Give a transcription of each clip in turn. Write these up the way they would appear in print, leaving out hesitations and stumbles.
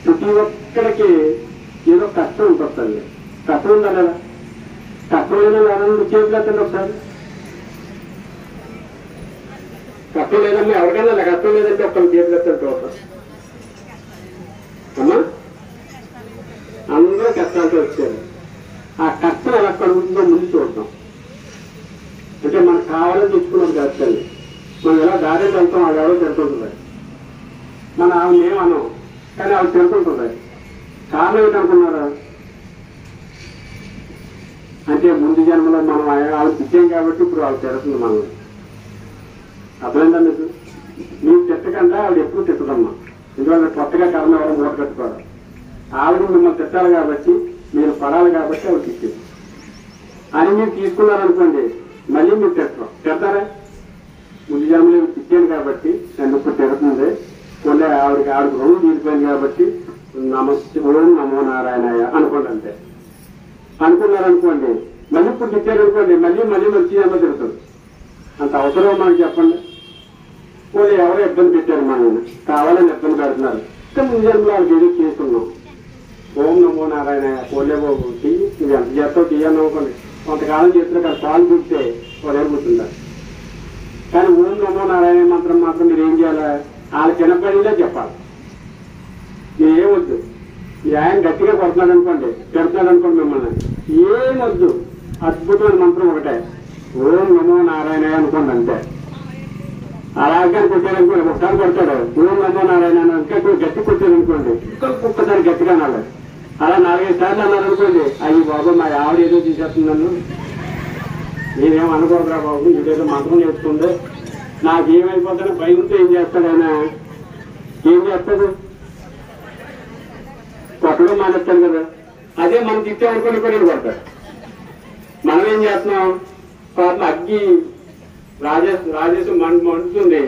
ప్రతి ఒక్కరికి ఏదో కష్టం ఉంటుంది. కష్టం ఉందా లేదా? కష్టం లేదన్నా చేతులు ఎత్తండి ఒకసారి. కష్టం లేదమ్మా, ఎవరికైనా కష్టం లేదంటే ఒకళ్ళు చేతులు ఎత్తండి చూస్తాం. అమ్మా అందరూ కష్టాలతో వచ్చారు. ఆ కష్టం ఎలా కలుగుతుందో ముందు చూద్దాం. అంటే మనకు కావాలని తెచ్చుకున్నది కష్టం. మనం ఎలా దారి వెళ్తాం, అది ఎవరో తిరుగుతుంది. మనం ఆమె ఏమన్నాం, కానీ ఆవిడ తిరుగుతుంది. కారణం ఏంటనుకున్నారా? అంటే ముందు జన్మలో మనం ఆవిడ తిట్టాం కాబట్టి ఇప్పుడు ఆవిడ తిరుగుతుంది మనం. అర్థమైందా మీకు? మీరు తిట్టకుండా ఆవిడ ఎప్పుడు తిట్టదమ్మా. ఎందుకంటే కొత్తగా కర్మ ఎవరు మూట కట్టుకోవాలి. ఆవిడ మిమ్మల్ని తిట్టాలి కాబట్టి, మీరు పడాలి కాబట్టి ఆవిడ తిట్టింది అని మీరు తీసుకున్నారనుకోండి, మళ్ళీ మీరు తిడతారా? ముందు జన్మలో తిట్టాను కాబట్టి నన్ను ఇప్పుడు తిడుతుంది, కొన్ని ఆవిడకి రుణం తీరిపోయింది కాబట్టి నమస్తే ఓం నమో నారాయణాయ అనుకోండి. అంతే అనుకున్నారనుకోండి, మళ్ళీ ఇప్పుడు తిట్టారనుకోండి, మళ్ళీ వచ్చి జన్మ తిరుగుతుంది. అంత అవసరం మనకు చెప్పండి. పోనీ ఎవరో ఇబ్బంది పెట్టారు, మనం కావాలని ఇబ్బంది పెడుతున్నారు. ఇంకా ముందు జన్మలో వాళ్ళకి ఏదో చేసుకున్నాం. ఓం నమో నారాయణాయ పోలే బాబు చెయ్యి, నువ్వు ఎంత చేస్తావు చెయ్యని అనుకోండి. కొంతకాలం చేస్తున్నా కానీ పాలు పుడితే వాళ్ళు కూర్చుంటారు. కానీ ఓం నమో నారాయణ మంత్రం మాత్రం మీరు ఏం చేయాలి? వాళ్ళకి వినపడేలా చెప్పాలి. మీరు ఏమొద్దు. ఈ ఆయన గట్టిగా కొడుతున్నాడు అనుకోండి, పెడుతున్నాడు అనుకోండి, మిమ్మల్ని ఏమొద్దు. అద్భుతమైన మంత్రం ఒకటే, ఓం నమో నారాయణ అనుకోండి. అంతే. అలాగే కొట్టారనుకోండి, ఒకసారి కొడతాడు ఓం నమో నారాయణ ఇంకా గట్టి కొట్టారనుకోండి, ఒక్కసారి గట్టిగా అనాలి. అలా 4-5 సార్లు అన్నారనుకోండి, అయ్యి బాబు మా ఆవిడ ఏదో తీసేస్తుంది నన్ను, నేనేం అనుకోదురా బాబు, ఇదేదో మంత్రం నేర్చుకుంది, నాకేమైపోతానో భయంతో ఏం చేస్తాడు ఆయన? ఏం చేస్తాడు? కొట్టడం మానేస్తాడు కదా. అదే మనం తిట్టామనుకోండి కూడా కొడతాడు. మనం ఏం చేస్తున్నాం? పాప అగ్గి రాజేశం మండుతుంది,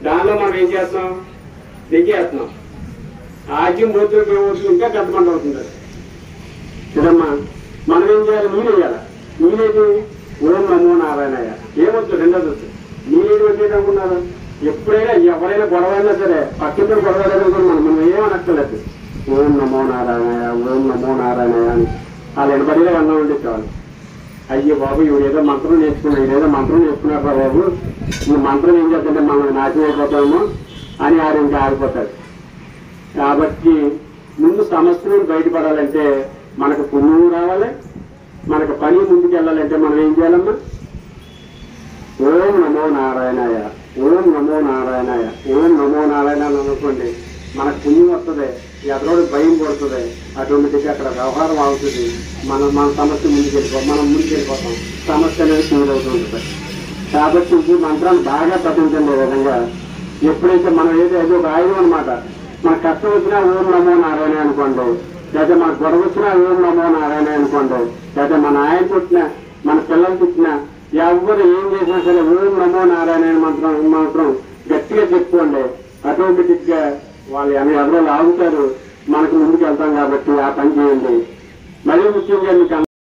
దానిలో మనం ఏం చేస్తున్నాం? దిగేస్తున్నాం. ఆగ్యం పోతే ఇంకా పెద్ద మంట అవుతుంది కదమ్మా. మనం ఏం చేయాలి? నీళ్ళేయాలి. నీళ్ళేది ఓం నమో నారాయణయ్య. ఏమొచ్చు? రెండోది వచ్చు. నీళ్ళు వచ్చేటనుకున్నారు. ఎప్పుడైనా ఎవరైనా గొడవైనా సరే పక్కతో గొడవలేదనుకున్నాం, మనం ఏమనక్కర్లేదు. ఓం నమో నారాయణయ్య, ఓం నమో నారాయణయ్య అని వాళ్ళు ఎనబడిగా అన్నం ఉండేవాళ్ళు. అయ్యో బాబు ఇవి ఏదో మంత్రం నేర్చుకున్నాడు, ఇదేదో మంత్రం నేర్చుకున్నారా బాబు, ఈ మంత్రం ఏం చేస్తుంటే మనం నాశనం అయిపోతామో అని ఆయన ఇంకా ఆగిపోతాడు. కాబట్టి ముందు సమస్య నుండి బయటపడాలంటే మనకు పుణ్యం రావాలి, మనకు పని ముందుకు వెళ్ళాలంటే మనం ఏం చేయాలమ్మా? ఓం నమో నారాయణాయ, ఓం నమో నారాయణాయ, ఓం నమో నారాయణ అని అనుకోండి, మనకు పుణ్యం వస్తుంది, ఎదరోడు భయం పడుతుంది, ఆటోమేటిక్గా అక్కడ వ్యవహారం అవుతుంది. మన సమస్య మనం ముందుకెళ్ళిపోతాం, సమస్య అనేది క్లియర్ అవుతూ ఉంటుంది. కాబట్టి ఈ మంత్రాన్ని బాగా పఠించండి. విధంగా ఎప్పుడైతే మనం ఏదో ఒక ఆయుధం అనమాట, మన కష్టం వచ్చినా ఓం నమో నారాయణ అనుకోండి, లేదా మన గొడవ వచ్చినా ఓం నమో నారాయణ అనుకోండి, లేదా మన ఆయన పుట్టినా మన పిల్లలు పుట్టినా ఎవరు ఏం చేసినా సరే ఓం నమో నారాయణ మాత్రం గట్టిగా చెప్పుకోండి. ఆటోమేటిక్ గా వాళ్ళు ఎవరో లాగుతారు, మనకు ముందుకు వెళ్తాం. కాబట్టి ఆ పని చేయండి. మరీ ముఖ్యంగా మీకు